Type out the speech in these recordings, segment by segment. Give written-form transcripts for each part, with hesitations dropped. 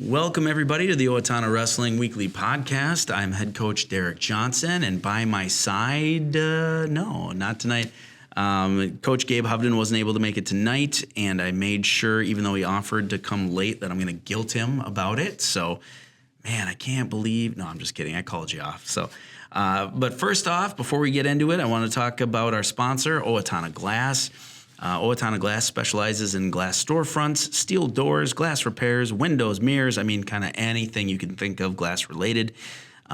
Welcome, everybody, to the Owatonna Wrestling Weekly Podcast. I'm head coach Derek Johnson, and by my side, no, not tonight. Coach Gabe Hovden wasn't able to make it tonight, and I made sure, even though he offered to come late, that I'm going to guilt him about it. So, man, I can't believe... No, I'm just kidding. I called you off. So, but first off, before we get into it, I want to talk about our sponsor, Owatonna Glass. Owatonna Glass specializes in glass storefronts, steel doors, glass repairs, windows, mirrors, kind of anything you can think of glass related.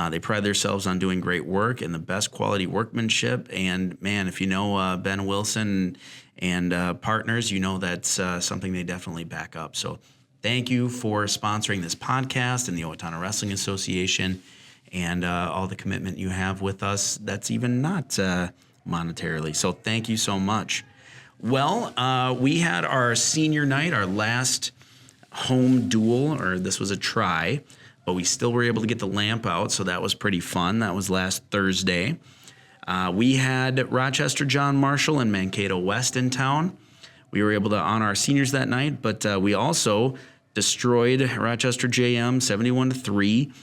They pride themselves on doing great work and the best quality workmanship. And man, if you know Ben Wilson and partners, you know that's something they definitely back up. So thank you for sponsoring this podcast and the Owatonna Wrestling Association and all the commitment you have with us that's even not monetarily. So thank you so much. Well, we had our senior night, our last home duel, or this was a try, but we still were able to get the lamp out, so that was pretty fun. That was last Thursday. We had Rochester John Marshall and Mankato West in town. We were able to honor our seniors that night, but we also destroyed Rochester JM 71-3,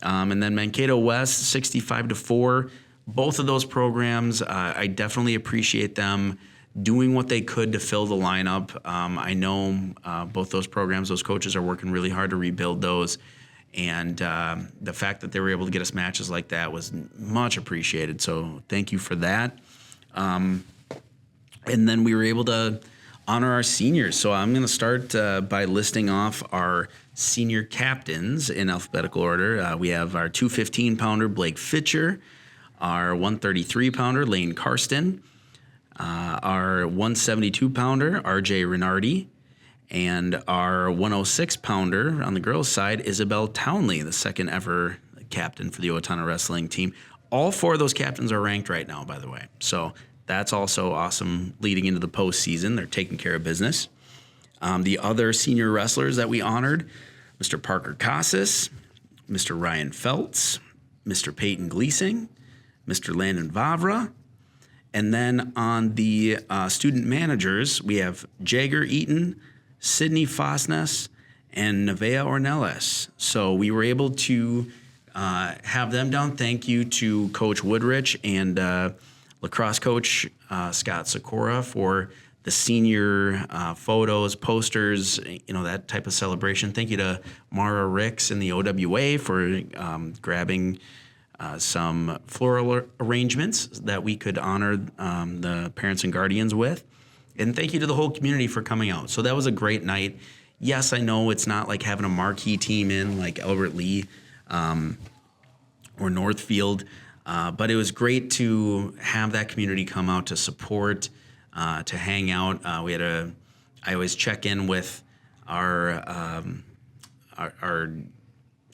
and then Mankato West 65-4. Both of those programs, I definitely appreciate them doing what they could to fill the lineup. I know both those programs, those coaches are working really hard to rebuild those. And the fact that they were able to get us matches like that was much appreciated. So thank you for that. And then we were able to honor our seniors. So I'm going to start by listing off our senior captains in alphabetical order. We have our 215-pounder Blake Fitcher, our 133-pounder Lane Karsten, our 172-pounder, RJ Reinardy, and our 106-pounder on the girls' side, Isabelle Townley, the second ever captain for the Owatonna wrestling team. All four of those captains are ranked right now, by the way. So that's also awesome leading into the postseason. They're taking care of business. The other senior wrestlers that we honored, Mr. Parker Casas, Mr. Ryan Feltz, Mr. Payton Gleesing, Mr. Landen Vavra. And then on the student managers, we have Jayger Eaton, Sydney Fosness, and Neveah Ornelas. So we were able to have them down. Thank you to Coach Woodrich and lacrosse coach Scott Seykora for the senior photos, posters, that type of celebration. Thank you to Mara Ricks and the OWW for grabbing some floral arrangements that we could honor the parents and guardians with. And thank you to the whole community for coming out. So that was a great night. Yes, I know it's not like having a marquee team in like Albert Lee or Northfield, but it was great to have that community come out to support, to hang out. I always check in with our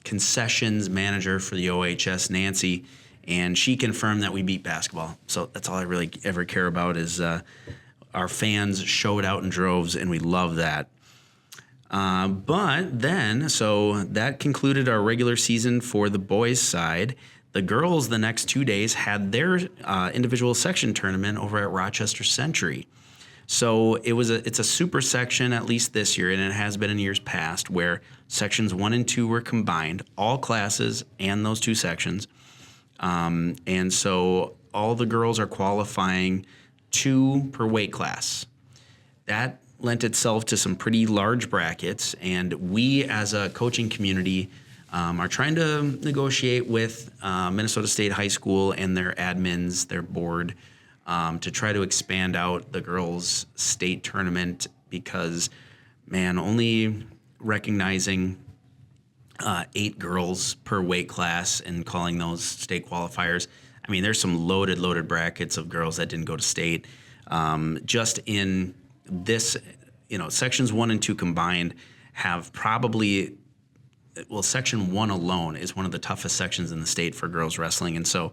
concessions manager for the OHS, Nancy, and she confirmed that we beat basketball. So that's all I really ever care about is our fans showed out in droves, and we love that. But then, so that concluded our regular season for the boys' side. The girls, the next 2 days, had their individual section tournament over at Rochester Century. So it's a super section, at least this year, and it has been in years past, where sections 1 and 2 were combined, all classes and those two sections. And so all the girls are qualifying 2 per weight class. That lent itself to some pretty large brackets, and we as a coaching community are trying to negotiate with Minnesota State High School and their admins, their board, to try to expand out the girls' state tournament because, man, only recognizing 8 girls per weight class and calling those state qualifiers. There's some loaded brackets of girls that didn't go to state. Just in this, sections 1 and 2 combined have probably, section 1 alone is one of the toughest sections in the state for girls wrestling. And so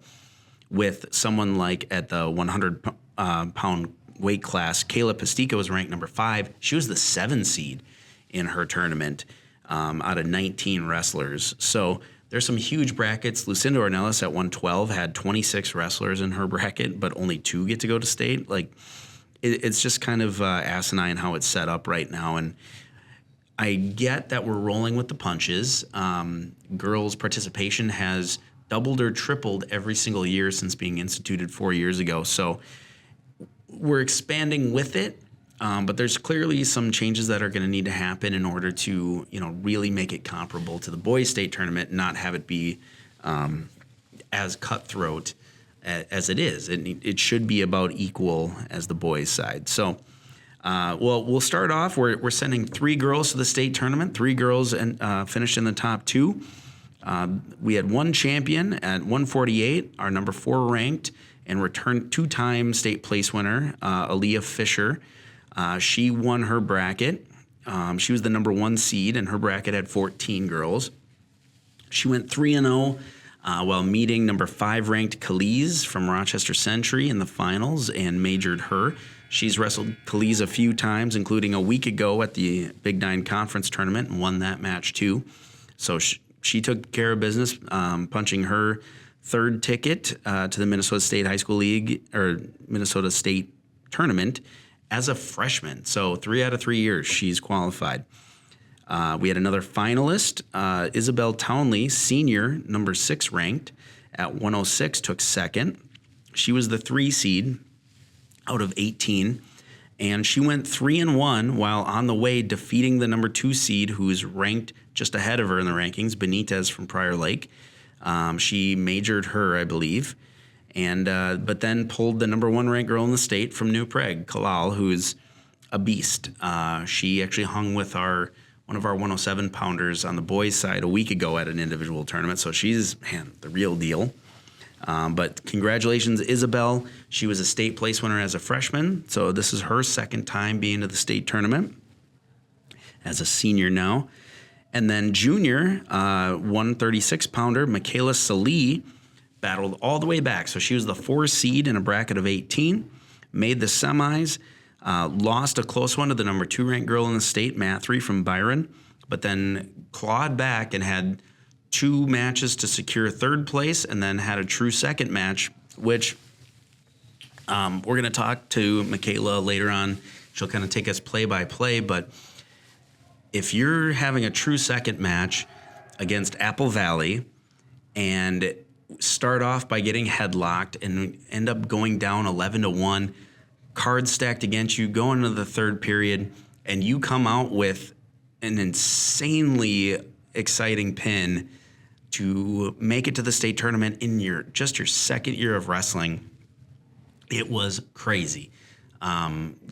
with someone like at the 100-pound weight class, Kayla Pastika was ranked number 5. She was the 7 seed in her tournament out of 19 wrestlers. So there's some huge brackets. Lucinda Ornelas at 112 had 26 wrestlers in her bracket, but only 2 get to go to state. It's just kind of asinine how it's set up right now. And I get that we're rolling with the punches. Girls' participation has doubled or tripled every single year since being instituted 4 years ago. So we're expanding with it, but there's clearly some changes that are going to need to happen in order to, really make it comparable to the boys' state tournament, not have it be as cutthroat as it is. It should be about equal as the boys' side. So, we'll start off. We're sending 3 girls to the state tournament. 3 girls finished in the top 2. We had one champion at 148, our number 4 ranked, and returned 2-time state place winner, Aliah Fischer. She won her bracket. She was the number 1 seed, and her bracket had 14 girls. She went 3-0 while meeting number 5 ranked Callies from Rochester Century in the finals and majored her. She's wrestled Callies a few times, including a week ago at the Big 9 Conference Tournament, and won that match too. So she took care of business, punching her 3rd ticket to the Minnesota State High School League or Minnesota State Tournament as a freshman. So 3 out of 3 years she's qualified. We had another finalist, Isabelle Townley, senior, number 6 ranked at 106, took 2nd. She was the 3 seed out of 18, and she went 3-1 while on the way defeating the number 2 seed, who's ranked just ahead of her in the rankings, Benitez from Prior Lake. She majored her, I believe, and but then pulled the number 1 ranked girl in the state from New Prague, Kallal, who's a beast. She actually hung with one of our 107 pounders on the boys' side a week ago at an individual tournament, so she's, the real deal. But congratulations, Isabelle. She was a state place winner as a freshman, so this is her 2nd time being to the state tournament as a senior now. And then junior, 136-pounder, McKayla Selle, battled all the way back. So she was the 4 seed in a bracket of 18, made the semis, lost a close one to the number 2 ranked girl in the state, Mathry from Byron, but then clawed back and had 2 matches to secure 3rd place, and then had a true 2nd match, which we're going to talk to McKayla later on. She'll kind of take us play by play, but if you're having a true 2nd match against Apple Valley and start off by getting headlocked and end up going down 11-1, cards stacked against you, going into the 3rd period, and you come out with an insanely exciting pin to make it to the state tournament in your 2nd year of wrestling, it was crazy.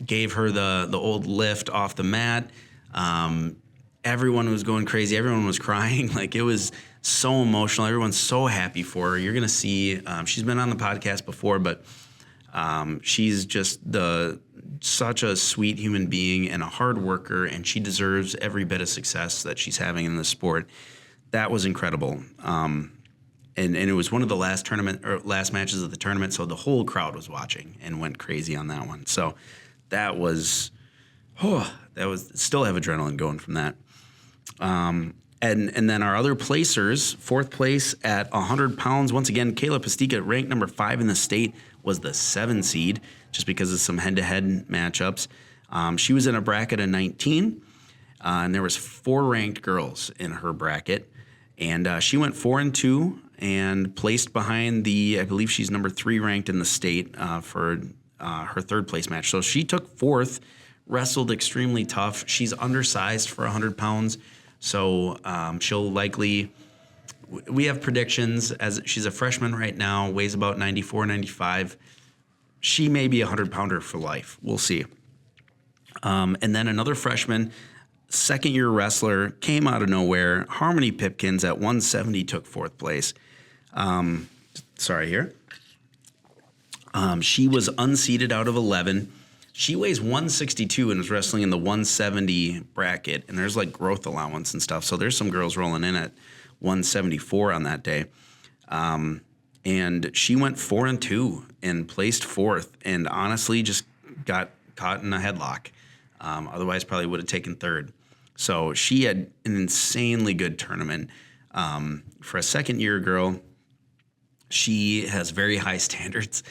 Gave her the old lift off the mat. Everyone was going crazy. Everyone was crying. Like, it was so emotional. Everyone's so happy for her. You're going to see, she's been on the podcast before, but she's just such a sweet human being and a hard worker, and she deserves every bit of success that she's having in the sport. That was incredible. And it was one of the last matches of the tournament, so the whole crowd was watching and went crazy on that one. So that was still have adrenaline going from that. And then our other placers, 4th place at 100 pounds. Once again, Kayla Pastika, ranked number 5 in the state, was the 7 seed just because of some head-to-head matchups. She was in a bracket of 19, and there was 4 ranked girls in her bracket. And she went 4-2 and placed behind I believe she's number 3 ranked in the state for her 3rd place match. So she took 4th, wrestled extremely tough. She's undersized for 100 pounds. So she'll likely, we have predictions, as she's a freshman right now, weighs about 94, 95. She may be a 100-pounder for life. We'll see. And then another freshman, 2nd-year wrestler, came out of nowhere. Harmony Pipkins at 170 took 4th place. She was unseeded out of 11. She weighs 162 and is wrestling in the 170 bracket, and there's like growth allowance and stuff. So there's some girls rolling in at 174 on that day. And she went 4-2 and placed 4th, and honestly just got caught in a headlock. Otherwise probably would have taken 3rd. So she had an insanely good tournament. For a 2nd-year girl, she has very high standards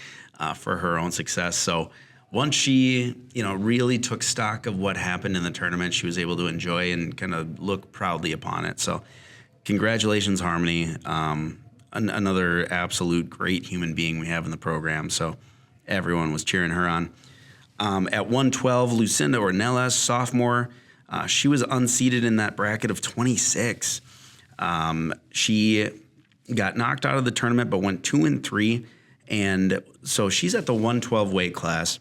for her own success. So once she, really took stock of what happened in the tournament, she was able to enjoy and kind of look proudly upon it. So congratulations, Harmony. Another absolute great human being we have in the program. So everyone was cheering her on. At 112, Lucinda Ornelas, sophomore. She was unseeded in that bracket of 26. She got knocked out of the tournament, but went 2-3. And so she's at the 112 weight class.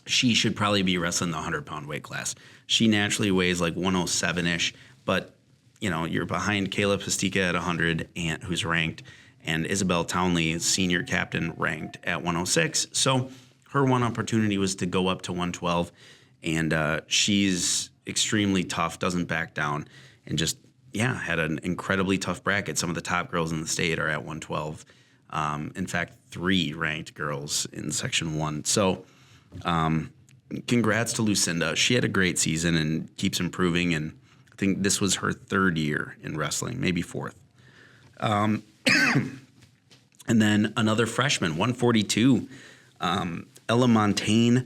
She should probably be wrestling the 100-pound weight class. She naturally weighs like 107-ish, but you're behind Kayla Pastika at 100, and who's ranked, and Isabelle Townley, senior captain, ranked at 106. So her one opportunity was to go up to 112, and she's extremely tough, doesn't back down, and just had an incredibly tough bracket. Some of the top girls in the state are at 112. In fact, 3 ranked girls in Section 1. So congrats to Lucinda. She had a great season and keeps improving, and I think this was her 3rd year in wrestling, maybe 4th. And then another freshman, 142, Ella Montaigne.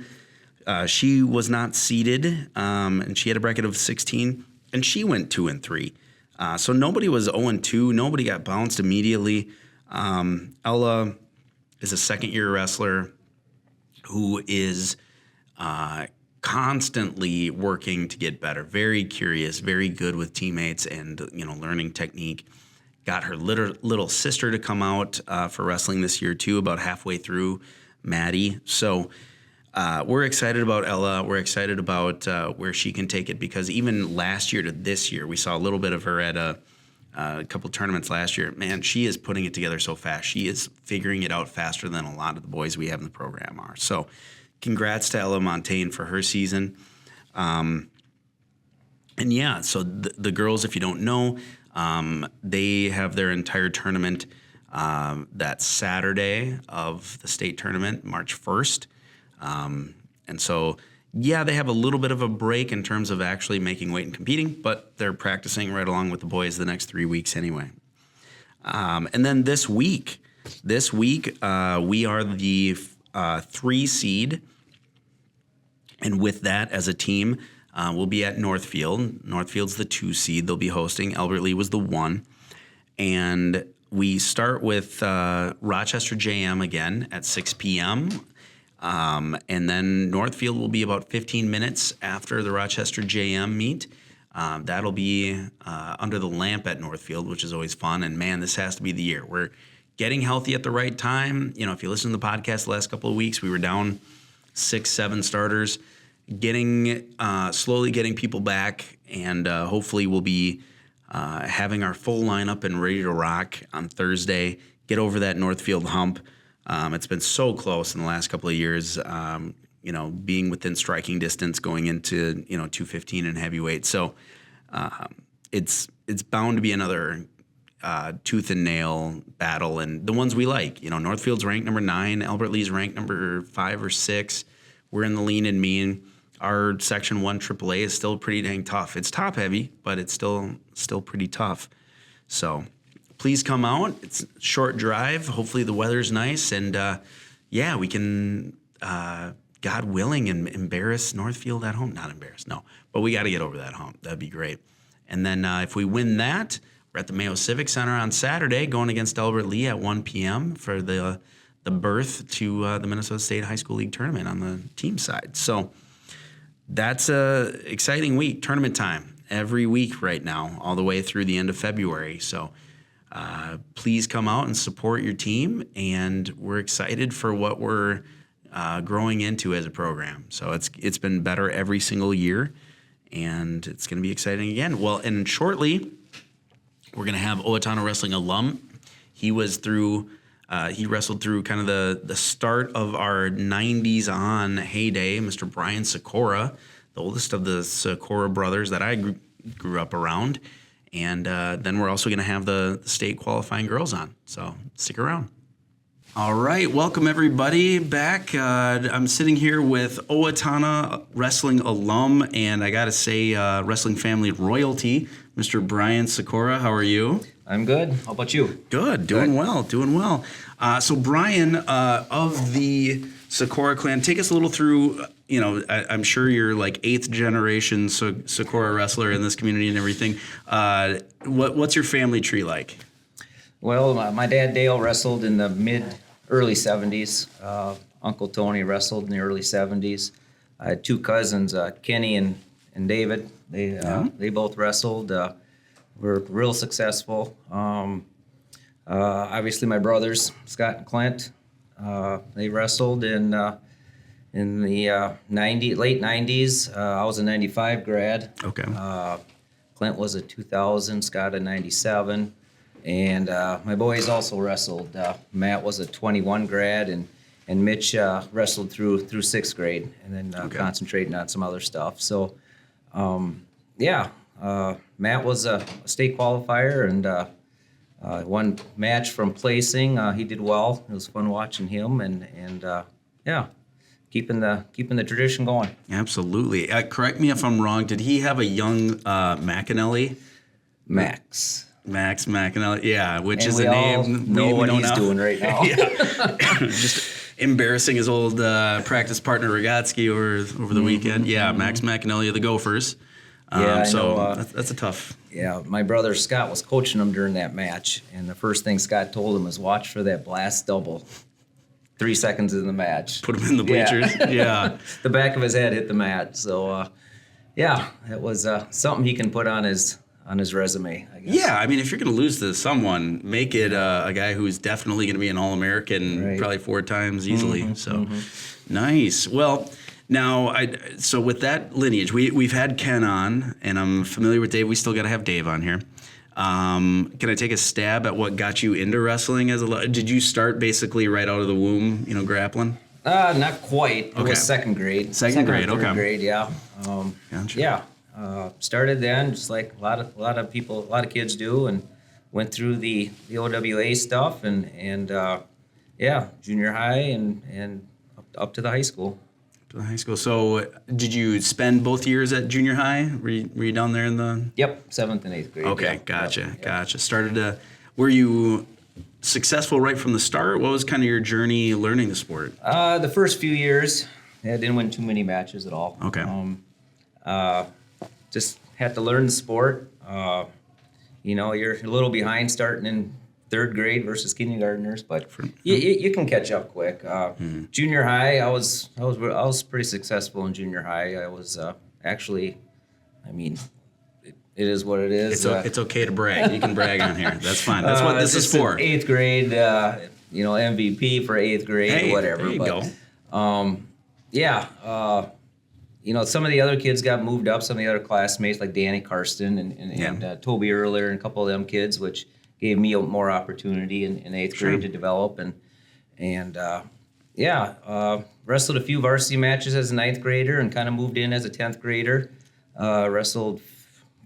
She was not seeded, and she had a bracket of 16, and she went 2-3. So nobody was 0-2. Nobody got bounced immediately. Ella is a second-year wrestler who is constantly working to get better. Very curious, very good with teammates, and learning technique. Got her little sister to come out for wrestling this year too, about halfway through, Maddie. So we're excited about Ella. We're excited about where she can take it, because even last year to this year, we saw a little bit of her at a couple tournaments last year. Man, she is putting it together so fast. She is figuring it out faster than a lot of the boys we have in the program are. So congrats to Ella Montaigne for her season. So the girls, if you don't know, they have their entire tournament that Saturday of the state tournament, March 1st. And so, they have a little bit of a break in terms of actually making weight and competing, but they're practicing right along with the boys the next 3 weeks anyway. And then this week, we are the 3 seed. And with that, as a team, we'll be at Northfield. Northfield's the 2 seed. They'll be hosting. Albert Lee was the 1. And we start with Rochester JM again at 6 p.m., and then Northfield will be about 15 minutes after the Rochester JM meet. That'll be under the lamp at Northfield, which is always fun. And man, this has to be the year. We're getting healthy at the right time. If you listen to the podcast the last couple of weeks, we were down 6-7 starters, slowly getting people back, and hopefully we'll be having our full lineup and ready to rock on Thursday. Get over that Northfield hump. It's been so close in the last couple of years, being within striking distance going into, 215 and heavyweight. So it's bound to be another tooth and nail battle, and the ones we like. Northfield's ranked number 9, Albert Lee's ranked number 5 or 6. We're in the lean and mean. Our Section 1 AAA is still pretty dang tough. It's top heavy, but it's still pretty tough. So please come out. It's a short drive. Hopefully the weather's nice, and we can, God willing, and embarrass Northfield at home. Not embarrass, no, but we got to get over that hump. That'd be great. And then if we win that, we're at the Mayo Civic Center on Saturday, going against Albert Lee at 1 p.m. for the berth to the Minnesota State High School League tournament on the team side. So that's a exciting week. Tournament time every week right now, all the way through the end of February. So please come out and support your team, and we're excited for what we're growing into as a program. So it's been better every single year, and it's going to be exciting again. Well, and shortly, we're going to have Owatonna Wrestling alum. He wrestled through kind of the start of our 90s on heyday, Mr. Brian Seykora, the oldest of the Seykora brothers that I grew up around. And then we're also going to have the state qualifying girls on. So stick around. All right. Welcome, everybody, back. I'm sitting here with Owatonna Wrestling alum, and I got to say wrestling family royalty, Mr. Brian Seykora. How are you? I'm good. How about you? Good. Doing well. So Brian, of the Seykora clan. Take us a little through, I'm sure you're like 8th generation Seykora wrestler in this community and everything. What's your family tree like? Well, my dad Dale wrestled in the early 70s. Uncle Tony wrestled in the early 70s. I had 2 cousins, Kenny and David. They both wrestled. Were real successful. Obviously, my brothers Scott and Clint. They wrestled in the late 90s. I was a 95 grad. Okay. Clint was a 2000, Scott a 97. And my boys also wrestled. Matt was a 21 grad, and Mitch wrestled through 6th grade, and then concentrating on some other stuff. So, Matt was a state qualifier and one match from placing. He did well. It was fun watching him, and keeping the tradition going. Absolutely. Correct me if I'm wrong. Did he have a young McAnally? Max McAnally, yeah, which and is we a name all know what he's doing right now. Just embarrassing his old practice partner Rogatsky over the weekend. Yeah, Max McAnally of the Gophers. That's a tough. Yeah, my brother Scott was coaching him during that match, and the first thing Scott told him was watch for that blast double. 3 seconds in the match. Put him in the bleachers. Yeah. The back of his head hit the mat. So, it was something he can put on his resume, I guess. Yeah, I mean, if you're going to lose to someone, make it a guy who's definitely going to be an All-American probably 4 times easily. Nice. Well, now, so with that lineage, we've had Ken on, and I'm familiar with Dave. We still got to have Dave on here. Can I take a stab at what got you into wrestling did you start basically right out of the womb, grappling? Not quite. It Okay. was 2nd grade. Second grade, or third okay. grade, yeah. Gotcha. Yeah. Started then, just like a lot of kids do, and went through the OWA stuff, and junior high and up to the high school. To the high school. So, did you spend both years at junior high? Were you down there in the? Yep, 7th and 8th grade. Okay, yeah. Gotcha. Were you successful right from the start? What was kind of your journey learning the sport? The first few years, I didn't win too many matches at all. Okay. Just had to learn the sport. You're a little behind starting in 3rd grade versus kindergartners, but you can catch up quick. Junior high, I was pretty successful in junior high. I was actually, it is what it is. It's okay to brag. You can brag on here. That's fine. That's what this is for. 8th grade, MVP for 8th grade or whatever. There you go. Some of the other kids got moved up. Some of the other classmates, like Danny Karsten and Toby Earler, and a couple of them kids, which gave me more opportunity in 8th grade to develop. Wrestled a few varsity matches as a 9th grader and kind of moved in as a 10th grader. Wrestled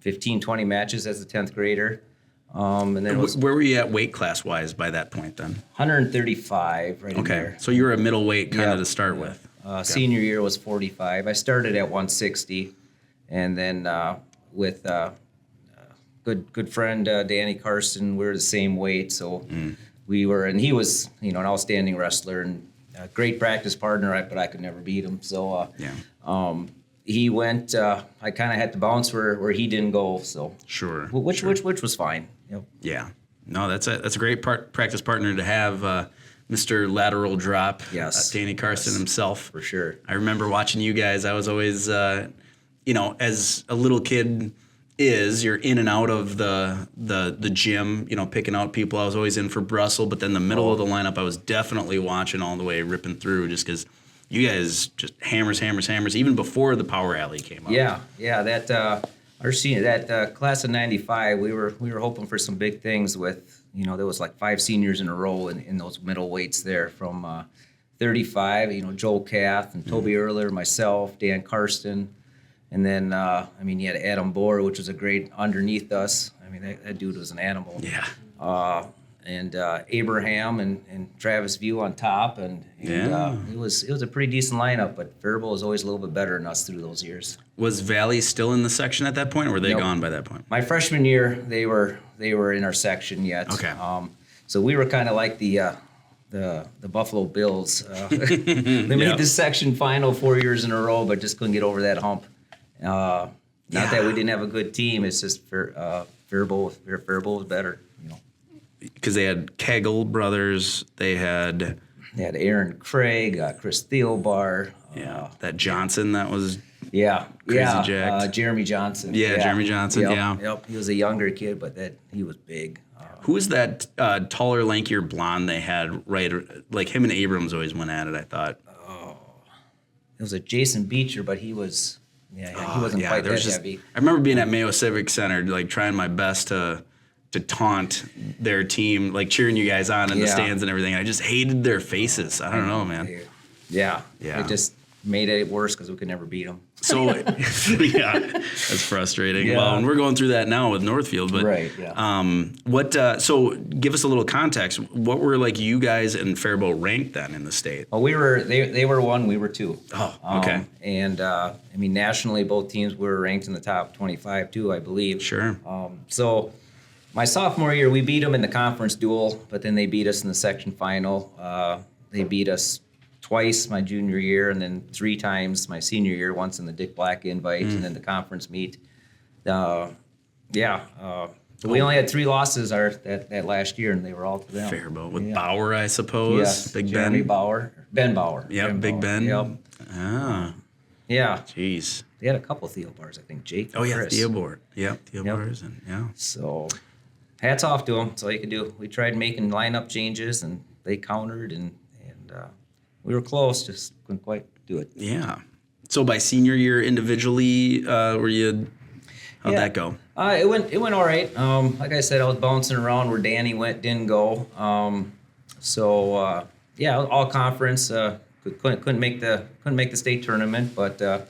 15, 20 matches as a 10th grader. And then where were you at weight class wise by that point then? 135 right in there. Okay, so you were a middleweight kind of to start with. Senior year was 45. I started at 160, and then with good friend Danny Karsten, we were the same weight, so we were. And he was, an outstanding wrestler and a great practice partner, but I could never beat him. So he went. I kind of had to bounce where he didn't go. So which was fine. Yep. Yeah. No, that's a great practice partner to have. Mr. Lateral Drop, yes, Danny Karsten himself. For sure. I remember watching you guys. I was always, as a little kid you're in and out of the gym, picking out people. I was always in for Brussels, but then the middle of the lineup, I was definitely watching all the way, ripping through, just because you guys just hammers, even before the Power Alley came up. Yeah, that our senior, that class of '95, we were hoping for some big things with. There was like 5 seniors in a row in those middle weights there from 35, Joel Kath and Toby Earler, myself, Dan Karsten. And then, you had Adam Bohr, which was a great underneath us. That dude was an animal. Yeah. And Abraham and Travis View on top. And it was a pretty decent lineup, but Faribault was always a little bit better than us through those years. Was Valley still in the section at that point, or were they gone by that point? My freshman year, they were in our section yet. Okay. So we were kind of like the the Buffalo Bills. They made the section final 4 years in a row, but just couldn't get over that hump. Not that we didn't have a good team. It's just Faribault was better, you know. Because they had Kegel brothers. They had Aaron Craig, Chris Theobar. That Johnson that was crazy jacked. Jeremy Johnson. Jeremy Johnson. Yep. He was a younger kid, but he was big. Who was that taller, lankier blonde they had? Right, like him and Abrams always went at it. I thought. It was a Jason Beecher, but he was. He wasn't quite that heavy. I remember being at Mayo Civic Center, like trying my best to taunt their team, like cheering you guys on in the stands and everything. I just hated their faces. I don't know, man. Yeah. It just made it worse because we could never beat them. So, that's frustrating. Yeah. Well, and we're going through that now with Northfield. But right. Yeah. So give us a little context. What were like you guys and Faribault ranked then in the state? Well, they were 1, we were 2. Oh, okay. And nationally, both teams were ranked in the top 25 too, I believe. Sure. So my sophomore year, we beat them in the conference duel, but then they beat us in the section final. They beat us twice my junior year, and then 3 times my senior year, once in the Dick Black invite and then the conference meet. We only had 3 losses that last year, and they were all to them. Faribault with Bauer, I suppose. Yes, Big Jeremy Ben. Bauer. Ben Bauer. Yep, Big Ben. Yep. Ah, Yeah. jeez. They had a couple Theobars, I think. Jake and Oh, yeah, Chris. Theobald. Yep, Theobald. And So hats off to them. That's all you could do. We tried making lineup changes, and they countered, and we were close, just couldn't quite do it. Yeah. So by senior year individually, how'd that go? It went all right. Like I said, I was bouncing around where Danny didn't go. All conference. Couldn't make the state tournament, but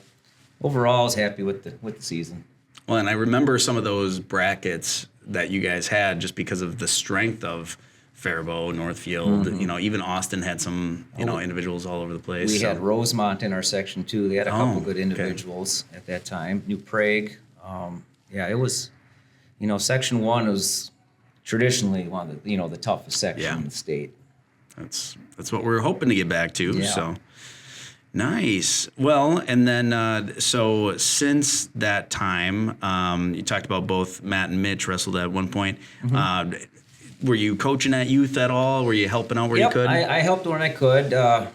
overall, I was happy with the season. Well, and I remember some of those brackets that you guys had just because of the strength of Faribault, Northfield. Mm-hmm. Even Austin had some individuals all over the place. We had Rosemont in our section too. They had a couple good individuals at that time. New Prague. It was, section 1 was traditionally one of the toughest section in the state. That's what we're hoping to get back to. Yeah. So nice. Well, and then so since that time, you talked about both Matt and Mitch wrestled at one point. Mm-hmm. Were you coaching at youth at all? Were you helping out where you could? I helped when I could. I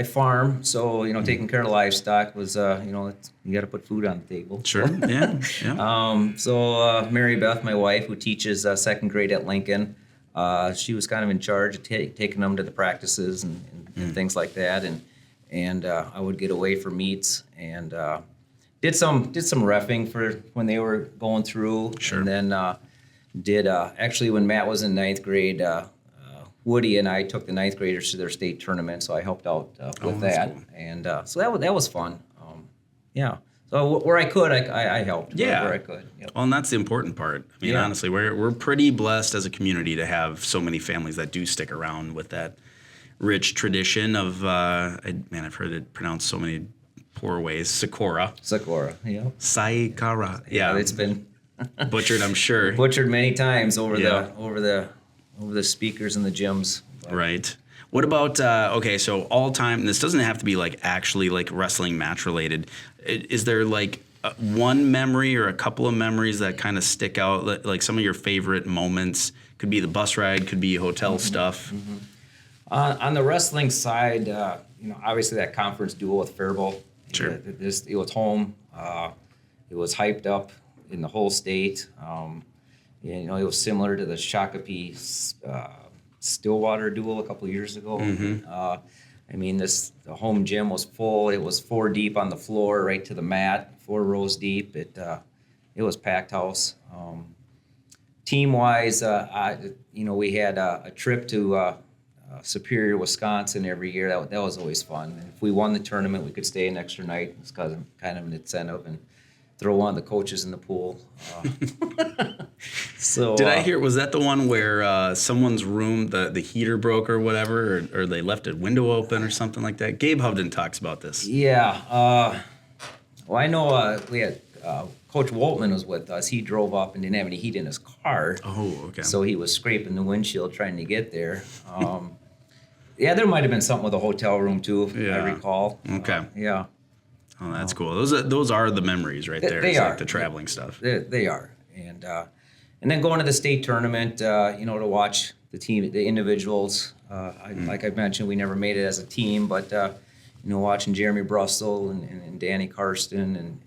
farm, so taking care of livestock was you got to put food on the table. Sure. Yeah. So Mary Beth, my wife, who teaches second grade at Lincoln, she was kind of in charge of taking them to the practices and things like that, and I would get away for meets and did some reffing for when they were going through. Sure. And then actually when Matt was in 9th grade. Woody and I took the 9th graders to their state tournament, so I helped out with that, cool. And so that was fun. So where I could, I helped. Yeah, where I could. Yep. Well, and that's the important part. I mean, honestly, we're pretty blessed as a community to have so many families that do stick around with that rich tradition of. I've heard it pronounced so many poor ways. Seykora. Yeah. Seykora. Yeah, it's been butchered. I'm sure. Butchered many times over the speakers in the gyms. Right. What about, so all time, and this doesn't have to be actually wrestling match related. Is there one memory or a couple of memories that kind of stick out? Like some of your favorite moments? Could be the bus ride, could be hotel stuff. Mm-hmm. On the wrestling side, obviously that conference duel with Faribault. Sure. It was home. It was hyped up in the whole state. It was similar to the Shakopee Stillwater duel a couple of years ago. Mm-hmm. The home gym was full. It was 4 deep on the floor, right to the mat, 4 rows deep. It was packed house. Team-wise, we had a trip to Superior, Wisconsin every year. That was always fun. And if we won the tournament, we could stay an extra night. It was kind of an incentive, and throw one of the coaches in the pool. So did I hear? Was that the one where someone's room, the heater broke or whatever, or they left a window open or something like that? Gabe Hovden talks about this. Yeah. Well, I know we had Coach Woltman was with us. He drove up and didn't have any heat in his car. Oh, okay. So he was scraping the windshield trying to get there. Yeah, there might have been something with a hotel room too, if Yeah. I recall. Okay. Yeah. Oh, that's cool. Those are the memories right there. They It's are. like the traveling stuff. They are. And then going to the state tournament, to watch the team, the individuals. Like I mentioned, we never made it as a team, but watching Jeremy Brussel and Danny Karsten and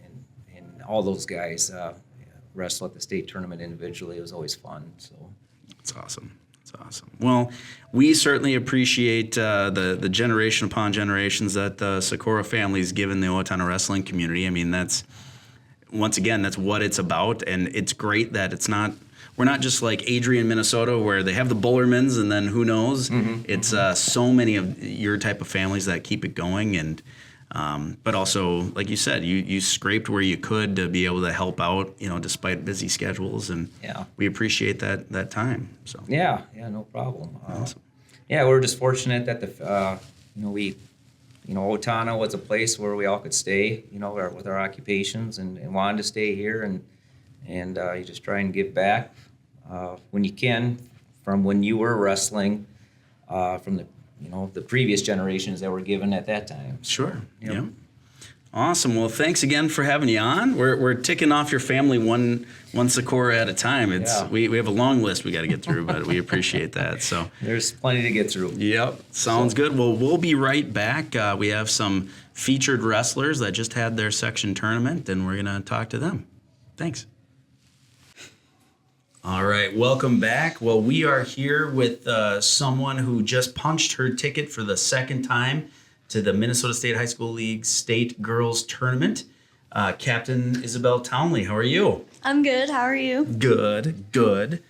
all those guys wrestle at the state tournament individually, it was always fun. So That's awesome. That's awesome. Well, we certainly appreciate the generation upon generations that the Seykora family's given the Owatonna wrestling community. I mean, that's what it's about, and it's great that we're not just like Adrian, Minnesota, where they have the Bullermans and then who knows. It's so many of your type of families that keep it going, and but also, like you said, you scraped where you could to be able to help out, despite busy schedules, and we appreciate that time. So yeah, no problem. Awesome. Yeah, we're just fortunate that Owatonna was a place where we all could stay, with our occupations, and wanted to stay here, and you just try and give back when you can from when you were wrestling, from the previous generations that were given at that time. Sure. Yeah. Awesome. Well, thanks again for having you on. We're ticking off your family one Seykora at a time. We have a long list we got to get through, but we appreciate that. So there's plenty to get through. Yep. Sounds good. Well, we'll be right back. We have some featured wrestlers that just had their section tournament, and we're going to talk to them. Thanks. All right, welcome back. Well, we are here with someone who just punched her ticket for the second time to the Minnesota State High School League State Girls Tournament. Captain Isabelle Townley, how are you? I'm good. How are you? Good.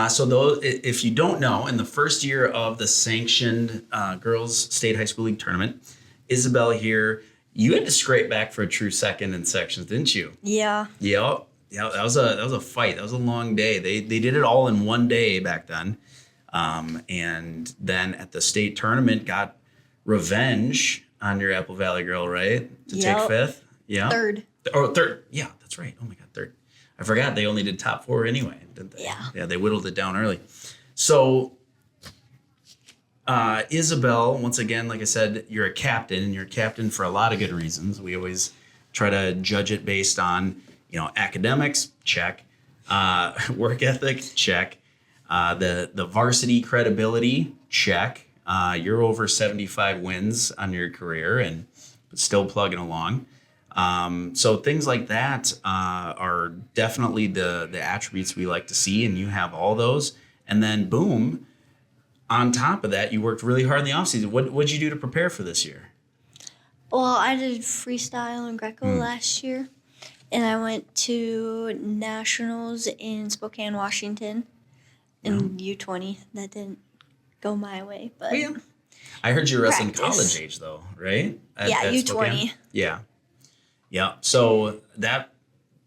So if you don't know, in the first year of the sanctioned Girls State High School League Tournament, Isabelle here, you had to scrape back for a true second in sections, didn't you? Yeah. Yep. Yeah, that was a fight. That was a long day. They did it all in one day back then, and then at the state tournament got revenge on your Apple Valley girl, right? To take fifth. Yeah. Third. Third. Yeah, that's right. Oh my God, third. I forgot they only did top four anyway, didn't they? Yeah. Yeah, they whittled it down early. So, Isabelle, once again, like I said, you're a captain, and you're a captain for a lot of good reasons. We always try to judge it based on academics, check. Work ethic, check. The varsity credibility, check. You're over 75 wins on your career but still plugging along. So things like that are definitely the attributes we like to see, and you have all those. And then boom, on top of that, you worked really hard in the offseason. What'd you do to prepare for this year? Well, I did freestyle and Greco last year. And I went to nationals in Spokane, Washington, in U20. That didn't go my way, but I heard you were wrestling practice. college age though, right? At U20. Spokane? Yeah. So that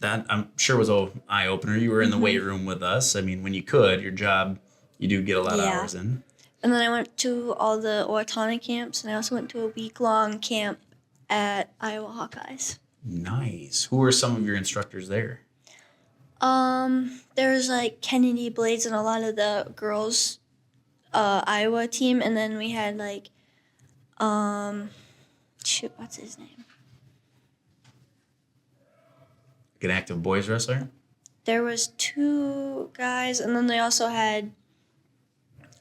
I'm sure was an eye opener. You were in the weight room with us. I mean, when you could, your job, you do get a lot of hours in. And then I went to all the Owatonna camps, and I also went to a week-long camp at Iowa Hawkeyes. Nice. Who were some of your instructors there? There was like Kennedy Blades and a lot of the girls' Iowa team, and then we had like what's his name? An active boys wrestler? There was 2 guys, and then they also had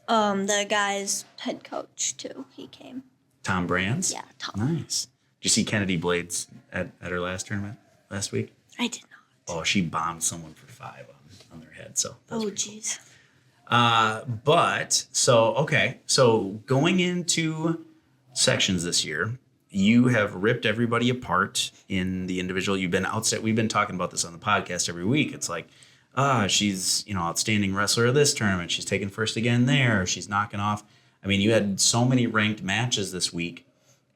the guy's head coach too. He came. Tom Brands? Yeah, Tom. Nice. Did you see Kennedy Blades at her last tournament last week? I did not. Oh, she bombed someone for 5 on their head. So that's jeez. So going into sections this year, you have ripped everybody apart in the individual. You've been outstanding. We've been talking about this on the podcast every week. It's like, she's outstanding wrestler of this tournament. She's taking first again there. She's knocking off. I mean, you had so many ranked matches this week.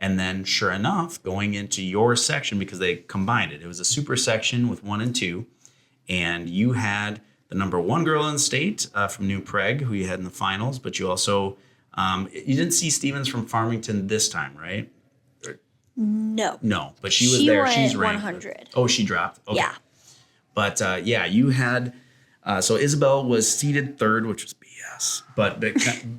And then, sure enough, going into your section, because they combined it. It was a super section with 1 and 2. And you had the number 1 girl in the state from New Prague, who you had in the finals. But you also, you didn't see Stevens from Farmington this time, right? No, but she was there. Went She's ranked. 100. Oh, she dropped. Okay. Yeah. But you had So Isabelle was seeded third, which was BS. But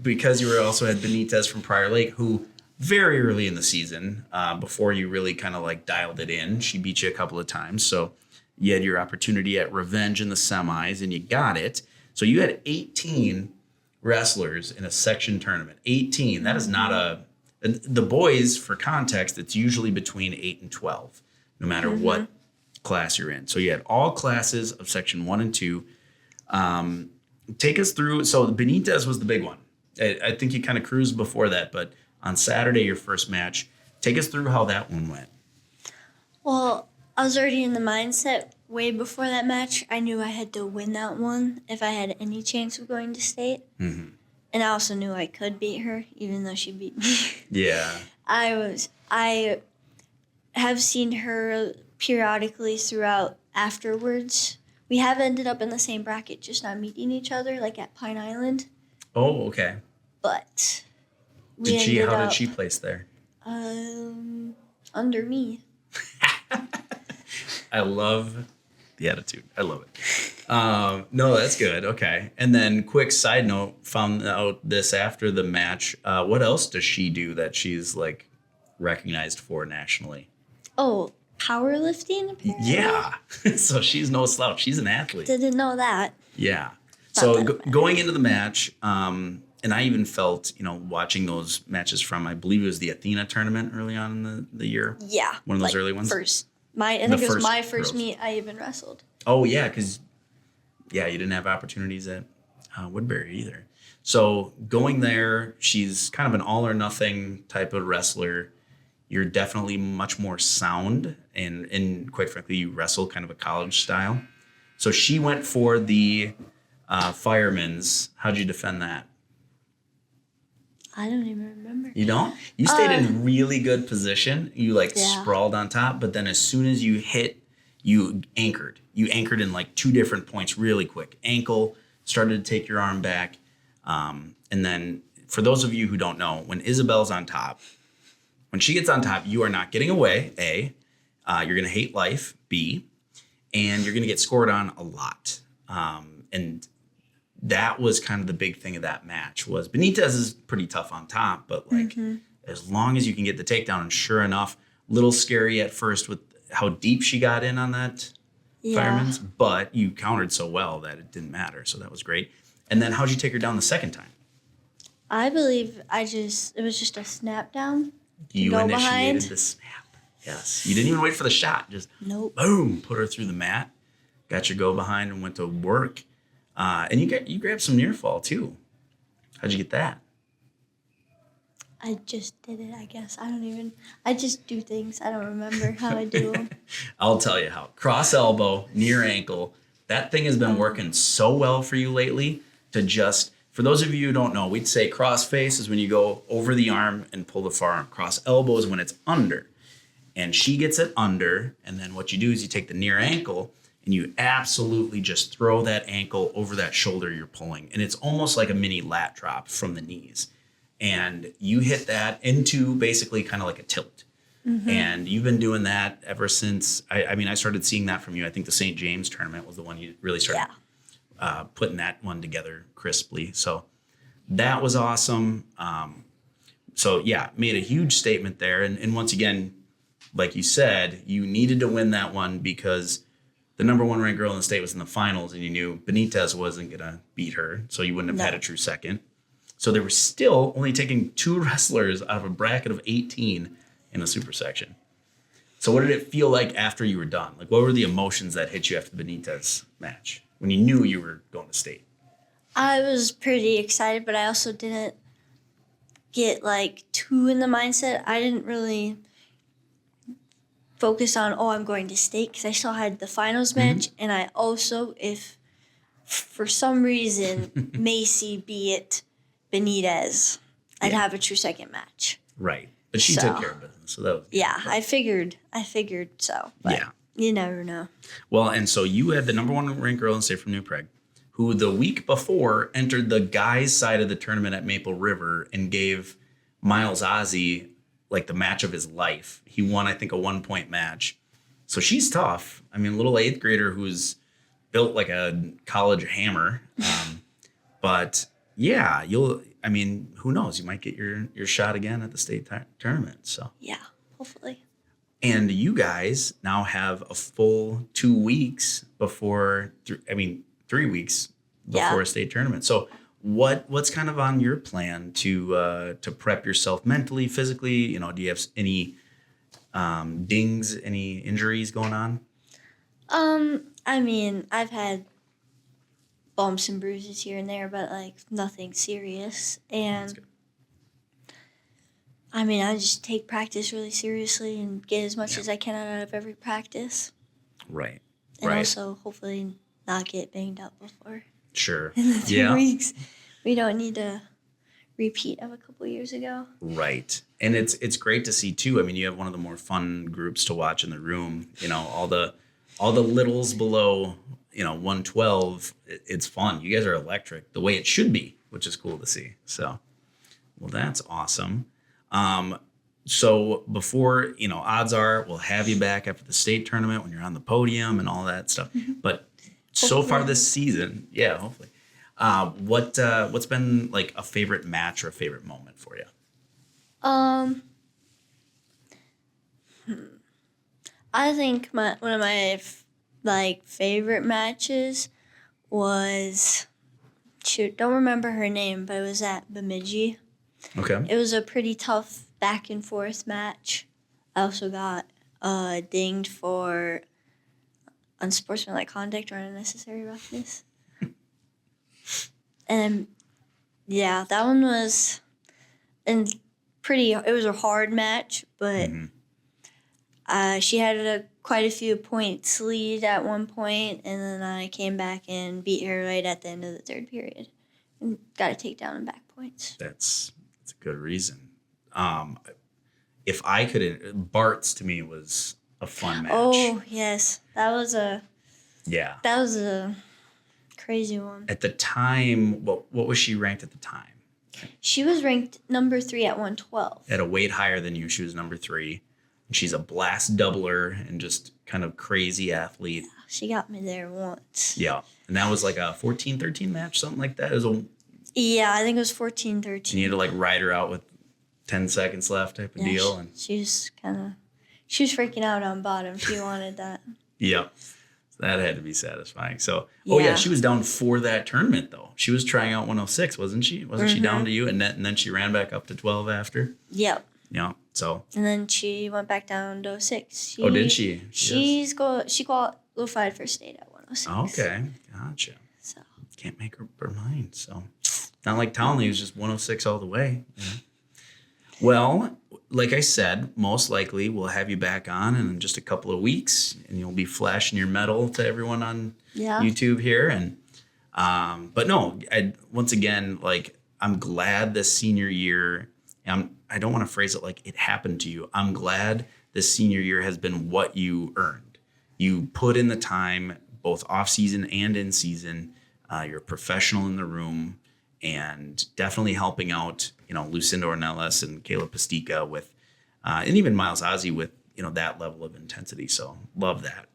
because you were also had Benitez from Prior Lake, who very early in the season, before you really kind of like dialed it in, she beat you a couple of times. So you had your opportunity at revenge in the semis, and you got it. So you had 18 wrestlers in a section tournament. 18. That is not the boys, for context, it's usually between 8 and 12, no matter what class you're in. So you had all classes of section 1 and 2. Take us through. So Benitez was the big one. I think you kind of cruised before that, but on Saturday, your first match, take us through how that one went. Well, I was already in the mindset way before that match. I knew I had to win that one if I had any chance of going to state. Mm-hmm. And I also knew I could beat her, even though she beat me. Yeah. I have seen her periodically throughout afterwards. We have ended up in the same bracket, just not meeting each other, like at Pine Island. Oh, okay. But how did she place there? Under me. I love the attitude. I love it. No, that's good. Okay. And then quick side note, found out this after the match. What else does she do that she's like recognized for nationally? Oh, powerlifting, apparently? Yeah. So she's no slouch. She's an athlete. Didn't know that. Yeah. So going into the match, and I even felt, watching those matches from, I believe it was the Athena tournament early on in the year. Yeah. One of those early ones. I think it was my first meet I even wrestled. Oh, yeah, because, you didn't have opportunities at Woodbury either. So going there, she's kind of an all-or-nothing type of wrestler. You're definitely much more sound, and quite frankly, you wrestle kind of a college style. So she went for the firemen's. How'd you defend that? I don't even remember. You don't? You stayed in really good position. You sprawled on top, but then as soon as you hit, you anchored. You anchored in like 2 different points really quick. Ankle, started to take your arm back. And then for those of you who don't know, when Isabelle's on top, when she gets on top, you are not getting away, A. You're going to hate life, B. And you're going to get scored on a lot. And that was kind of the big thing of that match was Benitez is pretty tough on top, but as long as you can get the takedown, and sure enough, little scary at first with how deep she got in on that fireman's, but you countered so well that it didn't matter. So that was great. And then how'd you take her down the second time? I believe it was just a snap down. You initiated the snap. Yes. You didn't even wait for the shot. Just boom, put her through the mat, got your go behind and went to work. And you grabbed some near fall too. How'd you get that? I just did it, I guess. I just do things. I don't remember how I do them. I'll tell you how. Cross elbow, near ankle. That thing has been working so well for you lately to just, for those of you who don't know, we'd say cross face is when you go over the arm and pull the forearm. Cross elbow is when it's under. And she gets it under, and then what you do is you take the near ankle and you absolutely just throw that ankle over that shoulder you're pulling. And it's almost like a mini lat drop from the knees. And you hit that into basically kind of like a tilt. Mm-hmm. And you've been doing that ever since, I started seeing that from you. I think the St. James tournament was the one you really started putting that one together crisply. So that was awesome. Made a huge statement there. And once again, like you said, you needed to win that one because the number 1 ranked girl in the state was in the finals, and you knew Benitez wasn't going to beat her, so you wouldn't have had a true second. So they were still only taking 2 wrestlers out of a bracket of 18 in the super section. So what did it feel like after you were done? Like, what were the emotions that hit you after the Benitez match when you knew you were going to state? I was pretty excited, but I also didn't get too in the mindset. I didn't really focus on, I'm going to state, because I still had the finals match. And I also, if for some reason Macy beat Benitez, I'd have a true second match. Right. But she took care of business, so that was good. Yeah, I figured so. But you never know. Well, and so you had the number 1 ranked girl in the state from New Prague, who the week before entered the guys' side of the tournament at Maple River and gave Miles Ozzie the match of his life. He won, I think, a 1-point match. So she's tough. I mean, a little 8th grader who's built like a college hammer. But yeah, who knows? You might get your shot again at the state tournament. So Yeah, hopefully. and you guys now have a full 2 weeks before, 3 weeks before a state tournament. So what's kind of on your plan to prep yourself mentally, physically? Do you have any dings, any injuries going on? I've had bumps and bruises here and there, but like nothing serious. And I just take practice really seriously and get as much as I can out of every practice. Right. And also hopefully not get banged up before. Sure. In the 2 weeks. We don't need a repeat of a couple years ago. Right. And it's great to see too. You have one of the more fun groups to watch in the room. All the littles below, 112. It's fun. You guys are electric the way it should be, which is cool to see. So, well, that's awesome. So before, odds are we'll have you back after the state tournament when you're on the podium and all that stuff. But so far this season, hopefully. What's been like a favorite match or a favorite moment for you? I think one of my favorite matches was, don't remember her name, but it was at Bemidji. Okay. It was a pretty tough back and forth match. I also got dinged for unsportsmanlike conduct or unnecessary roughness. And that one was it was a hard match, but she had quite a few points lead at one point, and then I came back and beat her right at the end of the third period and got a takedown and back points. That's a good reason. If I could, Bart's to me was a fun match. Oh, yes. That was a crazy one. At the time, what was she ranked at the time? She was ranked number 3 at 112. At a weight higher than you, she was number 3. And she's a blast doubler and just kind of crazy athlete. Yeah, she got me there once. Yeah. And that was like a 14-13 match, something like that. Yeah, I think it was 14-13. And you had to like ride her out with 10 seconds left type of deal. And she was freaking out on bottom. She wanted that. Yep. That had to be satisfying. So, yeah, she was down for that tournament, though. She was trying out 106, wasn't she? Wasn't she down to you? And then she ran back up to 12 after? Yep. Yeah, so. And then she went back down to 06. Did she? She qualified for state at 106. Okay, gotcha. So. Can't make up her mind, so. Not like Townley, who's just 106 all the way. Yeah. Well, like I said, most likely we'll have you back on in just a couple of weeks, and you'll be flashing your medal to everyone on YouTube here. And but no, once again, like I'm glad this senior year. I don't want to phrase it like it happened to you. I'm glad this senior year has been what you earned. You put in the time, both off season and in season. You're a professional in the room. And definitely helping out, Lucinda Ornelas and Kayla Pastika with, and even Miles Ozzie with, that level of intensity. So love that.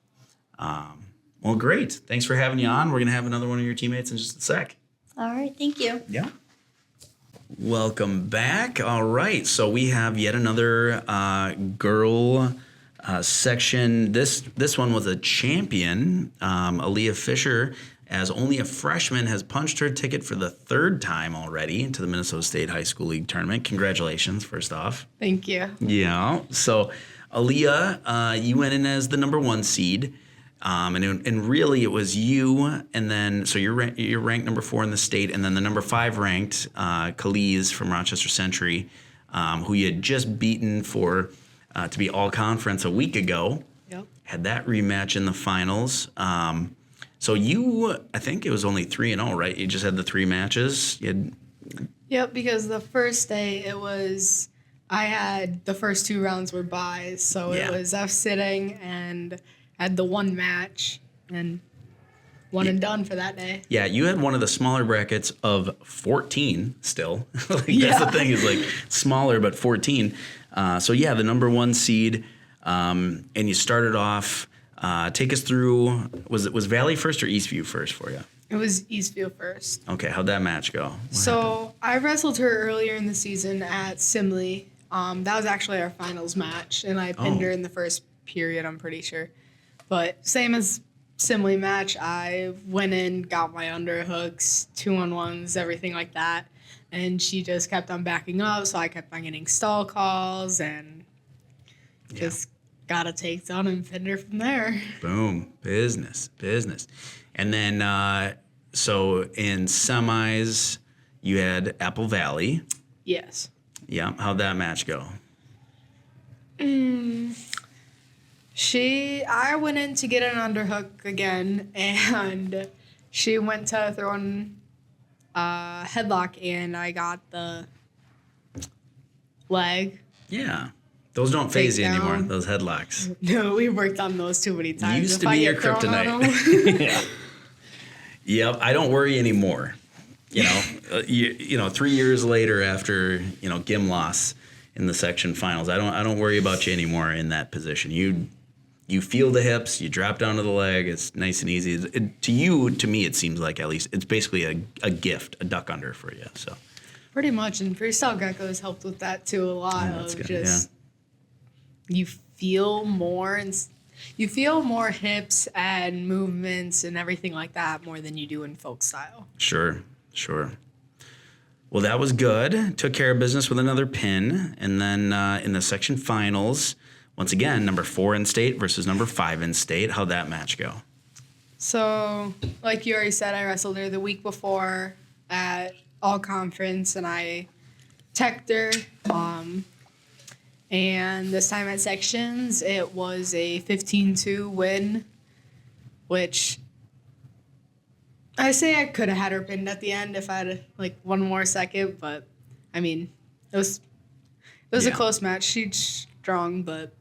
Well, great. Thanks for having you on. We're going to have another one of your teammates in just a sec. All right. Thank you. Yeah. Welcome back. All right. So we have yet another girl section. This one was a champion, Aliah Fischer. As only a freshman has punched her ticket for the 3rd time already into the Minnesota State High School League tournament. Congratulations, first off. Thank you. Yeah. So, Aliah, you went in as the number 1 seed, and really it was you, and then so you're ranked number 4 in the state, and then the number 5 ranked Callies from Rochester Century, who you had just beaten for to be all conference a week ago. Yep. Had that rematch in the finals. So I think it was only 3-0, right? You just had the 3 matches. Yep, because the first day I had the first 2 rounds were byes, so it was F sitting and had the 1 match and one and done for that day. Yeah, you had one of the smaller brackets of 14 still. That's the thing, is like smaller but 14. So the number 1 seed, and you started off Take us through, was Valley first or Eastview first for you? It was Eastview first. Okay, how'd that match go? So I wrestled her earlier in the season at Simley. That was actually our finals match, and I pinned her in the first period, I'm pretty sure. But same as Simley match, I went in, got my underhooks, 2-on-1s, everything like that. And she just kept on backing up, so I kept on getting stall calls and just got a takedown and pinned her from there. Boom. Business. And then, so in semis, you had Apple Valley. Yes. Yeah. How'd that match go? I went in to get an underhook again, and she went to throw in a headlock, and I got the leg. Yeah. Those don't phase you anymore, Takedown. those headlocks. No, we worked on those too many times. Used If to I be your get thrown on kryptonite. 'em- Yeah. Yep. I don't worry anymore. You know, 3 years later after, Gim loss in the section finals, I don't worry about you anymore in that position. You feel the hips, you drop down to the leg. It's nice and easy. To me, it seems like at least it's basically a gift, a duck under for you. So Pretty much, and freestyle Greco has helped with that too a lot. Oh, that's of good, just you feel more hips and movements and everything like that more than you do in folk style. Sure. Well, that was good. Took care of business with another pin. And then in the section finals, once again, number 4 in state versus number 5 in state. How'd that match go? So, like you already said, I wrestled her the week before at all conference, and I teched her. And this time at sections, it was a 15-2 win, which I say I could have had her pinned at the end if I had like one more second, but I mean, it was a close match. She's strong, but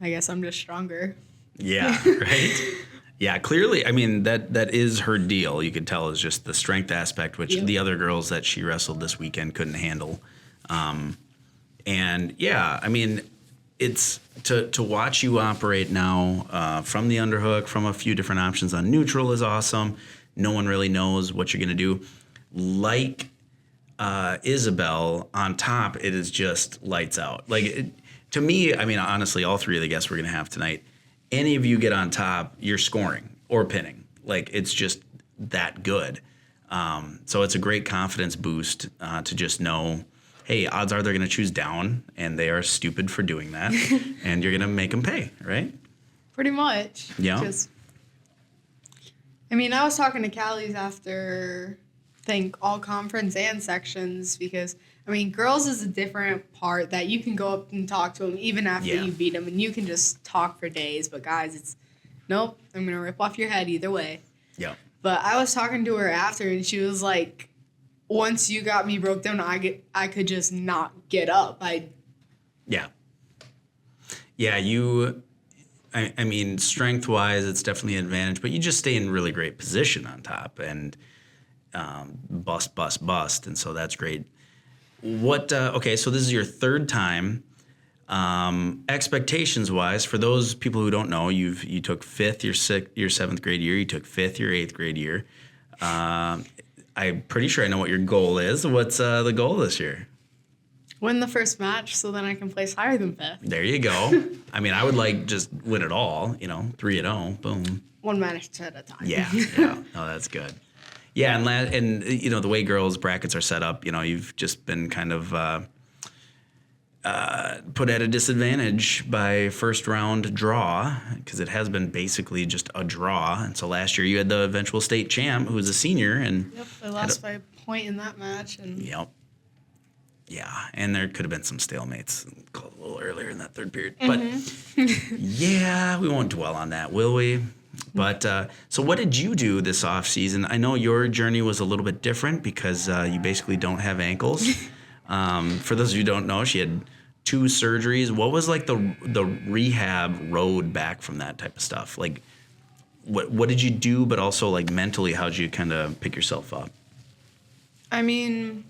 I guess I'm just stronger. Yeah, right? Yeah, clearly, I mean, that is her deal. You could tell is just the strength aspect, which the other girls that she wrestled this weekend couldn't handle. And yeah, I mean, it's to watch you operate now from the underhook, from a few different options on neutral is awesome. No one really knows what you're going to do. Like Isabelle, on top, it is just lights out. Like, to me, I mean, honestly, all 3 of the guests we're going to have tonight, any of you get on top, you're scoring or pinning. Like, it's just that good. So it's a great confidence boost to just know, hey, odds are they're going to choose down, and they are stupid for doing that, and you're going to make them pay, right? Pretty much. Yeah. I mean, I was talking to Callies after, I think, all conference and sections because, I mean, girls is a different part that you can go up and talk to them even after you beat them, and you can just talk for days. But guys, it's, nope, I'm going to rip off your head either way. Yeah. But I was talking to her after, and she was like, once you got me broke down, I could just not get up. Yeah, I mean, strength-wise, it's definitely an advantage, but you just stay in really great position on top and bust, and so that's great. Okay, so this is your 3rd time. Expectations-wise, for those people who don't know, you took 5th your 7th grade year, you took 5th your 8th grade year. I'm pretty sure I know what your goal is. What's the goal this year? Win the first match so then I can place higher than 5th. There you go. I mean, I would like just win it all, 3-0, boom. One match at a time. Yeah. No, that's good. Yeah, and the way girls' brackets are set up, you've just been kind of put at a disadvantage by first round draw because it has been basically just a draw. And so last year you had the eventual state champ who was a senior. And yep, I lost by a point in that match. And yep. Yeah, and there could have been some stalemates a little earlier in that 3rd period. But yeah, we won't dwell on that, will we? But so what did you do this off season? I know your journey was a little bit different because you basically don't have ankles. For those of you who don't know, she had 2 surgeries. What was like the rehab road back from that type of stuff? Like, what did you do? But also like mentally, how'd you kind of pick yourself up? I mean,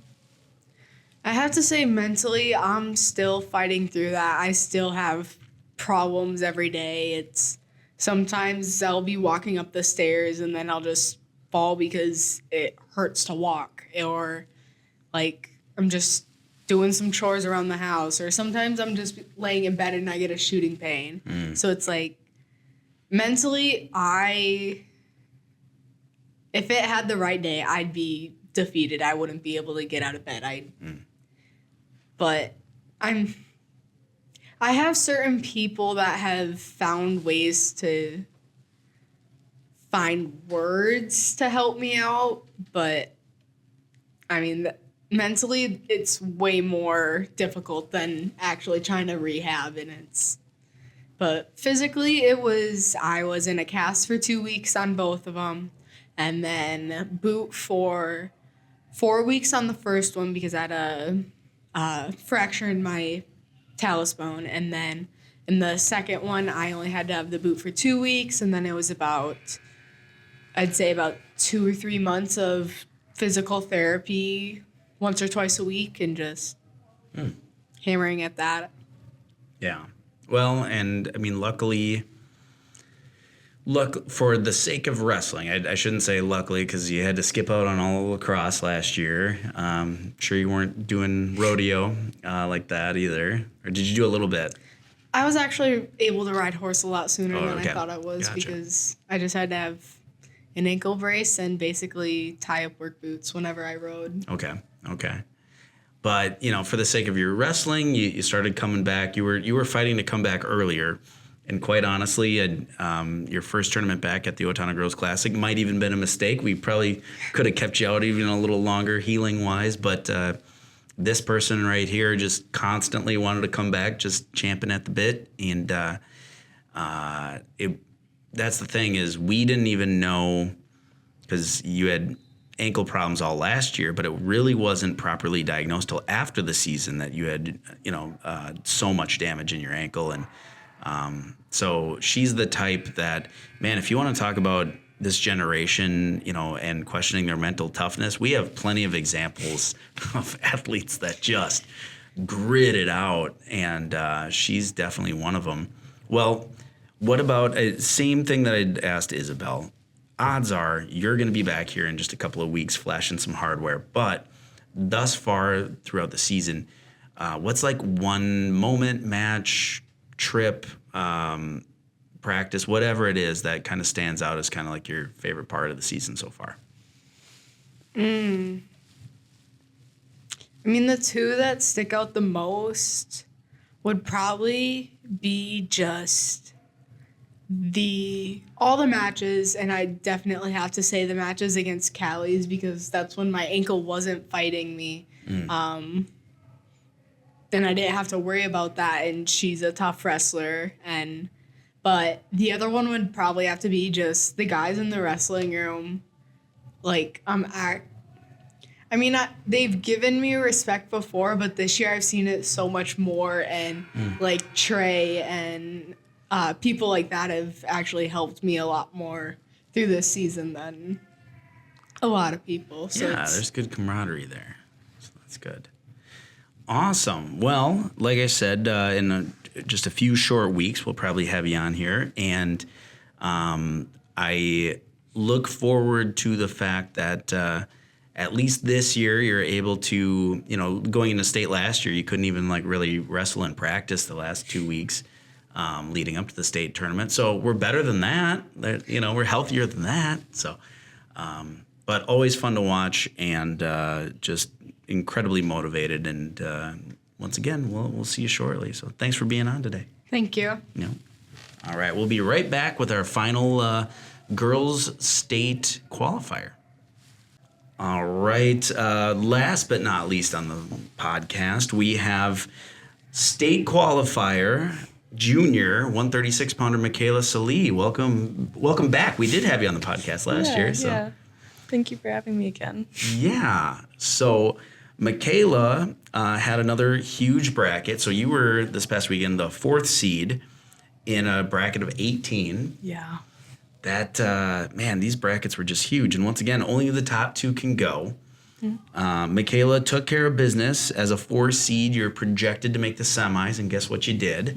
I have to say mentally, I'm still fighting through that. I still have problems every day. sometimes I'll be walking up the stairs and then I'll just fall because it hurts to walk, or like I'm just doing some chores around the house, or sometimes I'm just laying in bed and I get a shooting pain. So it's like mentally, if it had the right day, I'd be defeated. I wouldn't be able to get out of bed. But I have certain people that have found ways to find words to help me out, but I mean, mentally, it's way more difficult than actually trying to rehab, but physically, I was in a cast for 2 weeks on both of them, and then boot for 4 weeks on the first one because I had a fracture in my talus bone, and then in the second one, I only had to have the boot for 2 weeks, and then it was I'd say about 2 or 3 months of physical therapy once or twice a week and just hammering at that. Yeah. Well, and I mean, luckily, for the sake of wrestling, I shouldn't say luckily because you had to skip out on all of lacrosse last year. Sure you weren't doing rodeo like that either. Or did you do a little bit? I was actually able to ride horse a lot sooner than okay. I thought I was. Gotcha. Because I just had to have an ankle brace and basically tie up work boots whenever I rode. Okay. But, for the sake of your wrestling, you started coming back. You were fighting to come back earlier. And quite honestly, your first tournament back at the Owatonna Girls Classic might even been a mistake. We probably could have kept you out even a little longer healing-wise. But this person right here just constantly wanted to come back, just champing at the bit. And that's the thing is we didn't even know because you had ankle problems all last year, but it really wasn't properly diagnosed till after the season that you had, so much damage in your ankle. And so she's the type that, man, if you want to talk about this generation, and questioning their mental toughness, we have plenty of examples of athletes that just grit it out. And she's definitely one of them. Well, what about same thing that I'd asked Isabelle? Odds are you're going to be back here in just a couple of weeks flashing some hardware. But thus far throughout the season, what's like one moment, match, trip, practice, whatever it is that kind of stands out as kind of like your favorite part of the season so far? I mean, the two that stick out the most would probably be just all the matches, and I definitely have to say the matches against Callies because that's when my ankle wasn't fighting me. And I didn't have to worry about that, and she's a tough wrestler. But the other one would probably have to be just the guys in the wrestling room. Like, they've given me respect before, but this year I've seen it so much more, and like Trey and people like that have actually helped me a lot more through this season than a lot of people. So there's good camaraderie there. So that's good. Awesome. Well, like I said, in just a few short weeks, we'll probably have you on here. And I look forward to the fact that at least this year you're able to, going into state last year, you couldn't even really wrestle in practice the last 2 weeks leading up to the state tournament. So we're better than that. We're healthier than that. So, but always fun to watch and just incredibly motivated. And once again, we'll see you shortly. So thanks for being on today. Thank you. All right, we'll be right back with our final girls state qualifier. All right, last but not least on the podcast, we have state qualifier junior 136-pounder McKayla Selle. Welcome back. We did have you on the podcast last year. So. Yeah. Thank you for having me again. Yeah. So McKayla had another huge bracket. So you were this past weekend the 4th seed in a bracket of 18. Yeah. That, man, these brackets were just huge. And once again, only the top 2 can go. McKayla took care of business. As a 4 seed, you're projected to make the semis, and guess what you did?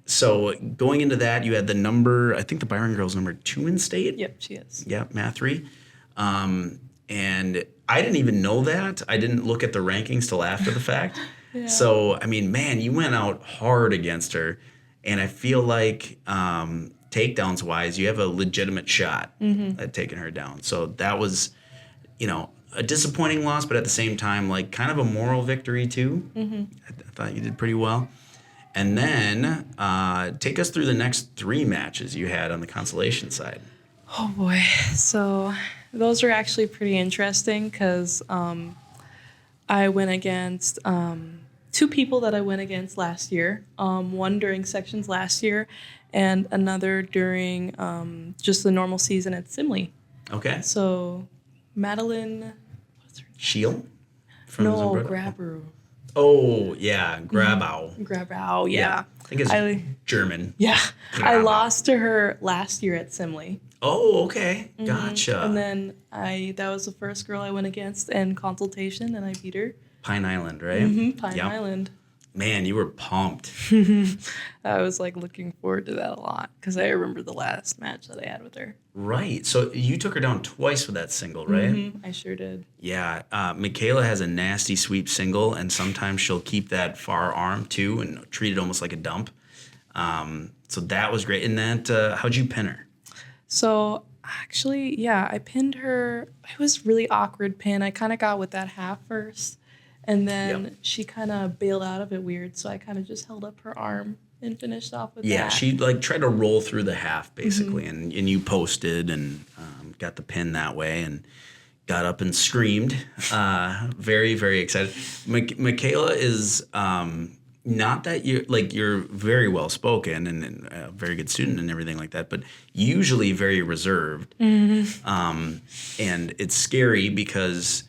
So going into that, you had the number, I think the Byron girl's number 2 in state. Yep, she is. Yeah, Math3. And I didn't even know that. I didn't look at the rankings till after the fact. Yeah. So, I mean, man, you went out hard against her. And I feel like takedowns wise, you have a legitimate shot at taking her down. So that was, a disappointing loss, but at the same time, like kind of a moral victory too. I thought you did pretty well. And then take us through the next 3 matches you had on the consolation side. Oh boy. So those are actually pretty interesting because I went against 2 people that I went against last year. One during sections last year and another during just the normal season at Simley. Okay. So Madeline, what's her name? Shield? From No, Zumbrota? Grabru. Oh, yeah. Grabau. Grabau, yeah. I think it's German. Yeah. I Grabau. lost to her last year at Simley. Oh, okay. Gotcha. And then that was the first girl I went against in consultation, and I beat her. Pine Island, right? Pine Yep. Island. Man, you were pumped. I was like looking forward to that a lot because I remember the last match that I had with her. Right. So you took her down twice with that single, right? I sure did. Yeah. McKayla has a nasty sweep single, and sometimes she'll keep that far arm too and treat it almost like a dump. So that was great. And that, how'd you pin her? So actually, yeah, I pinned her. It was really awkward pin. I kind of got with that half first, and then she kind of bailed out of it weird. So I kind of just held up her arm and finished off with that. Yeah, she like tried to roll through the half basically, and you posted and got the pin that way and got up and screamed. Very, very excited. McKayla is not that you're very well spoken and a very good student and everything like that, but usually very reserved. And it's scary because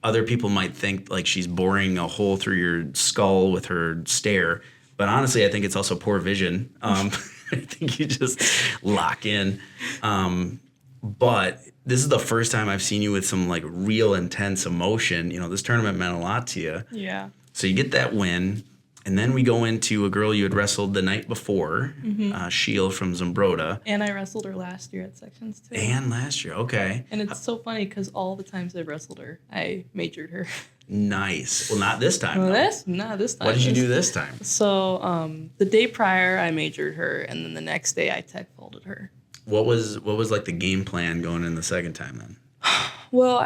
other people might think like she's boring a hole through your skull with her stare. But honestly, I think it's also poor vision. I think you just lock in. But this is the first time I've seen you with some like real intense emotion. This tournament meant a lot to you. Yeah. So you get that win. And then we go into a girl you had wrestled the night before, Shield from Zumbrota. And I wrestled her last year at sections too. And last year, okay. And it's so funny because all the times I wrestled her, I majored her. Nice. Well, not this time. Well, though. Not this time. What did you do this time? So the day prior, I majored her, and then the next day, I tech folded her. What was like the game plan going in the second time then? Well,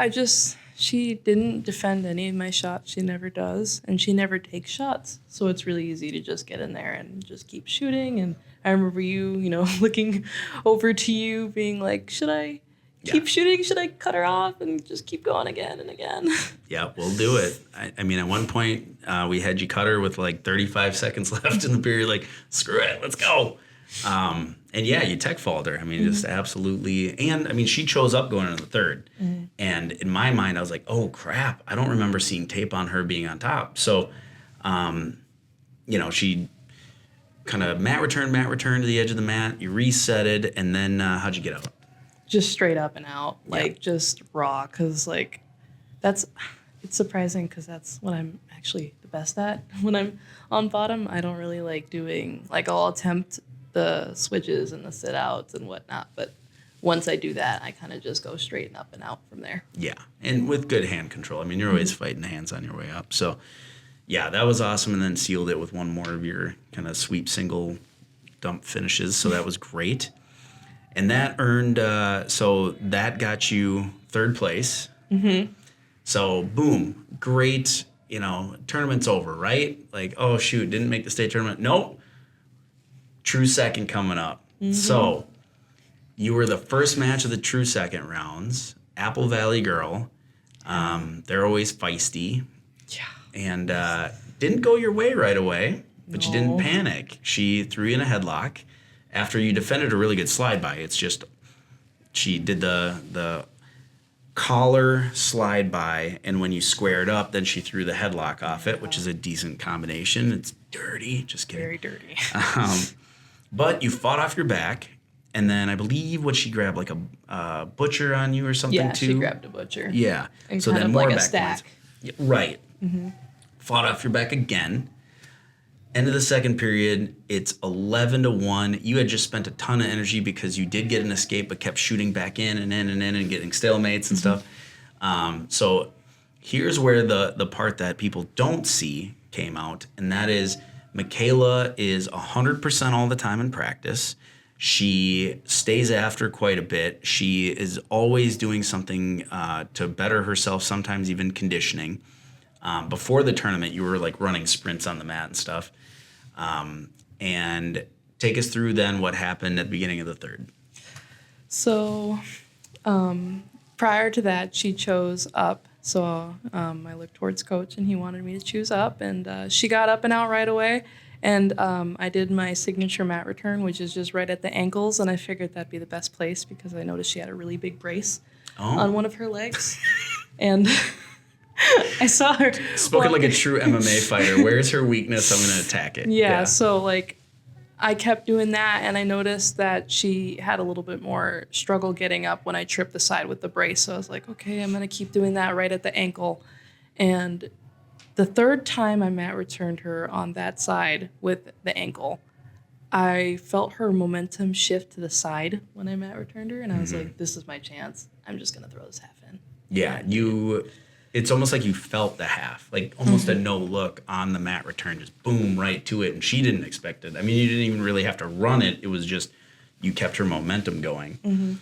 she didn't defend any of my shots. She never does, and she never takes shots. So it's really easy to just get in there and just keep shooting. And I remember you, looking over to you, being like, "Should I keep shooting? Should I cut her off and just keep going again and again?" Yeah, we'll do it. I mean, at one point, we had you cut her with like 35 seconds left in the period. Like, screw it, let's go. And yeah, you tech faulted her. I mean, just absolutely. And I mean, she chose up going into the third. And in my mind, I was like, oh crap, I don't remember seeing tape on her being on top. So, she kind of mat returned to the edge of the mat. You resetted, and then how'd you get out? Just straight up and out, just raw. Because it's surprising because that's what I'm actually the best at. When I'm on bottom, I don't really like doing I'll attempt the switches and the sit outs and whatnot, but once I do that, I kind of just go straight and up and out from there. Yeah, and with good hand control. I mean, you're always fighting the hands on your way up. So, yeah, that was awesome, and then sealed it with one more of your kind of sweep single dump finishes, so that was great. And that earned, so that got you third place. So, boom, great, tournament's over, right? Like, oh, shoot, didn't make the state tournament. Nope. True second coming up. So you were the first match of the true second rounds. Apple Valley girl. They're always feisty. Yeah. And didn't go your way right away, but you didn't panic. She threw you in a headlock after you defended a really good slide by. It's just she did the collar slide by, and when you squared up, then she threw the headlock off it, which is a decent combination. It's dirty. Just kidding. Very dirty. But you fought off your back, and then I believe she grabbed like a butcher on you or something too. She grabbed a butcher. Yeah. And so kind then of more like a back stack. points. Yeah, right. Fought off your back again. End of the second period, it's 11-1. You had just spent a ton of energy because you did get an escape, but kept shooting back in and in and in and getting stalemates and stuff. So here's where the part that people don't see came out, and that is McKayla is 100% all the time in practice. She stays after quite a bit. She is always doing something to better herself, sometimes even conditioning. Before the tournament, you were like running sprints on the mat and stuff. And take us through then what happened at the beginning of the third. So prior to that, she chose up. So I looked towards coach and he wanted me to choose up. And she got up and out right away. And I did my signature mat return, which is just right at the ankles. And I figured that'd be the best place because I noticed she had a really big brace on one of her legs. And I saw her. Spoken like a true MMA fighter. Where's her weakness? I'm going to attack it. Yeah, so like I kept doing that and I noticed that she had a little bit more struggle getting up when I tripped the side with the brace. So I was like, okay, I'm going to keep doing that right at the ankle. And the third time I mat returned her on that side with the ankle, I felt her momentum shift to the side when I mat returned her. And I was like, this is my chance. I'm just going to throw this half in. Yeah, it's almost like you felt the half, like almost a no look on the mat return, just boom, right to it. And she didn't expect it. I mean, you didn't even really have to run it. It was just you kept her momentum going.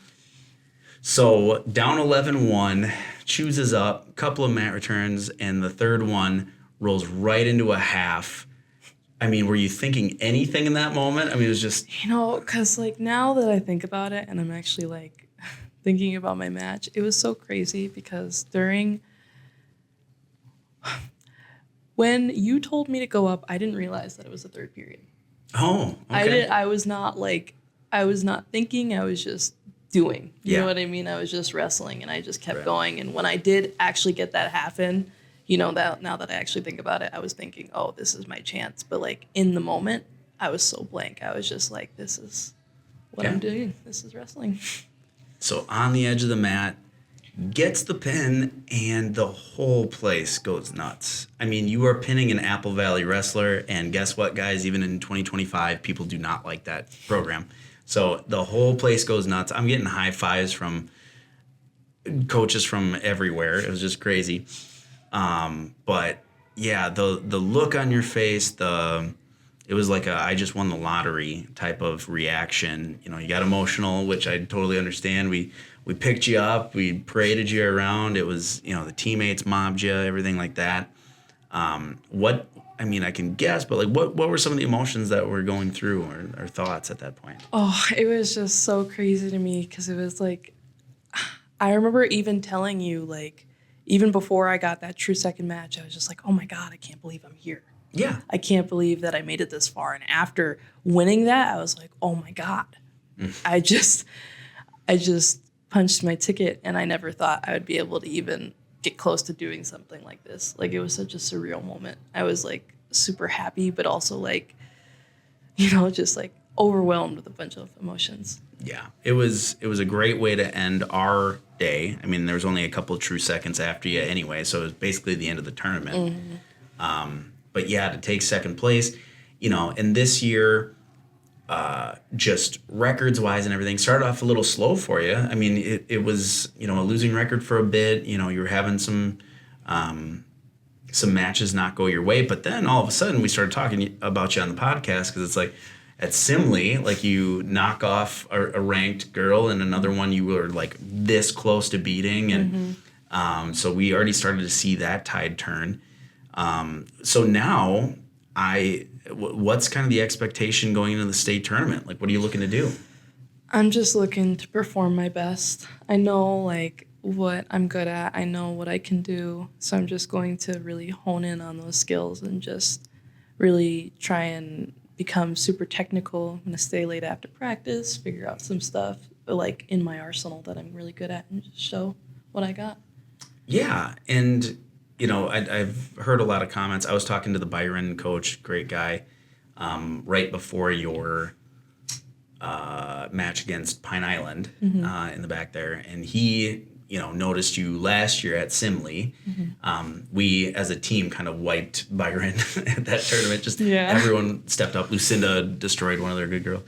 So down 11-1, chooses up, couple of mat returns, and the third one rolls right into a half. I mean, were you thinking anything in that moment? I mean, it was just... Because like now that I think about it and I'm actually like thinking about my match, it was so crazy because when you told me to go up, I didn't realize that it was the third period. Oh, okay. I was not thinking, I was just doing. You know what I mean? I was just wrestling and I just kept going. And when I did actually get that half in, that now that I actually think about it, I was thinking, oh, this is my chance. But like in the moment, I was so blank. I was just like, this is what I'm doing. This is wrestling. So on the edge of the mat, gets the pin, and the whole place goes nuts. I mean, you are pinning an Apple Valley wrestler, and guess what, guys? Even in 2025, people do not like that program. So the whole place goes nuts. I'm getting high fives from coaches from everywhere. It was just crazy. But yeah, the look on your face, it was like I just won the lottery type of reaction. You got emotional, which I totally understand. We picked you up, we paraded you around. It was, the teammates mobbed you, everything like that. I can guess, but like what were some of the emotions that were going through or thoughts at that point? Oh, it was just so crazy to me because it was like, I remember even telling you, like, even before I got that true second match, I was just like, oh my God, I can't believe I'm here. Yeah. I can't believe that I made it this far. And after winning that, I was like, oh my God. I just punched my ticket and I never thought I would be able to even get close to doing something like this. Like it was such a surreal moment. I was like super happy, but also like, just like overwhelmed with a bunch of emotions. Yeah, it was a great way to end our day. I mean, there was only a couple of true seconds after you anyway, so it was basically the end of the tournament. But yeah, to take second place, and this year, just records-wise and everything, started off a little slow for you. I mean, it was, a losing record for a bit. You were having some matches not go your way. But then all of a sudden we started talking about you on the podcast because it's like at Simley, like you knock off a ranked girl and another one you were like this close to beating. And so we already started to see that tide turn. So now what's kind of the expectation going into the state tournament? Like, what are you looking to do? I'm just looking to perform my best. I know, like, what I'm good at. I know what I can do. So I'm just going to really hone in on those skills and just really try and become super technical. I'm going to stay late after practice, figure out some stuff, like, in my arsenal that I'm really good at and just show what I got. Yeah, and... I've heard a lot of comments. I was talking to the Byron coach, great guy, right before your match against Pine Island in the back there. And he noticed you last year at Simley. We as a team kind of wiped Byron at that tournament. Just everyone stepped up. Lucinda destroyed one of their good girls.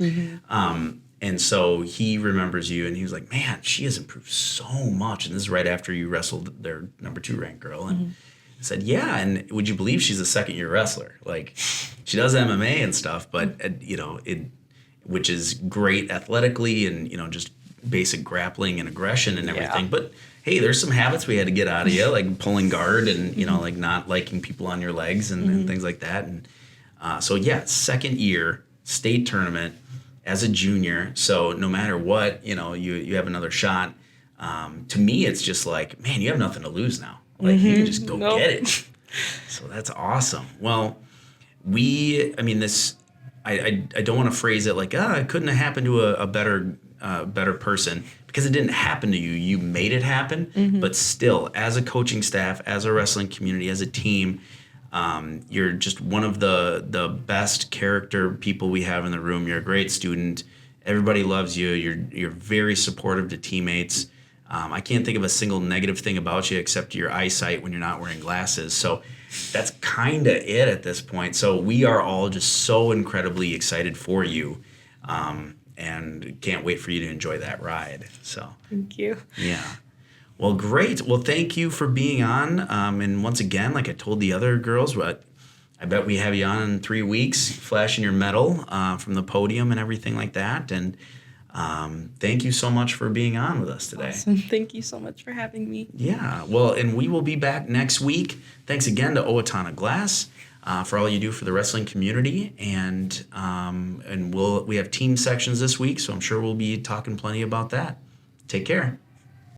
And so he remembers you, and he was like, man, she has improved so much. And this is right after you wrestled their number 2 ranked girl. And I said, yeah, and would you believe she's a second-year wrestler? Like, she does MMA and stuff, but, which is great athletically and, just basic grappling and aggression and everything. But, hey, there's some habits we had to get out of you, like pulling guard and, like not liking people on your legs and things like that. And second year, state tournament, as a junior, so no matter what, you have another shot. To me, it's just like, man, you have nothing to lose now. Like, you can just go get it. So that's awesome. Well, I don't want to phrase it like, it couldn't have happened to a better person, because it didn't happen to you. You made it happen. But still, as a coaching staff, as a wrestling community, as a team, you're just one of the best character people we have in the room. You're a great student. Everybody loves you. You're very supportive to teammates. I can't think of a single negative thing about you except your eyesight when you're not wearing glasses. So that's kind of it at this point. So we are all just so incredibly excited for you, and can't wait for you to enjoy that ride. So Thank you. Yeah. Well, great. Well, thank you for being on. And once again, like I told the other girls, I bet we have you on in 3 weeks, flashing your medal from the podium and everything like that. And thank you so much for being on with us today. Awesome. Thank you so much for having me. Yeah. Well, and we will be back next week. Thanks again to Owatonna Glass for all you do for the wrestling community. And we have team sections this week, so I'm sure we'll be talking plenty about that. Take care.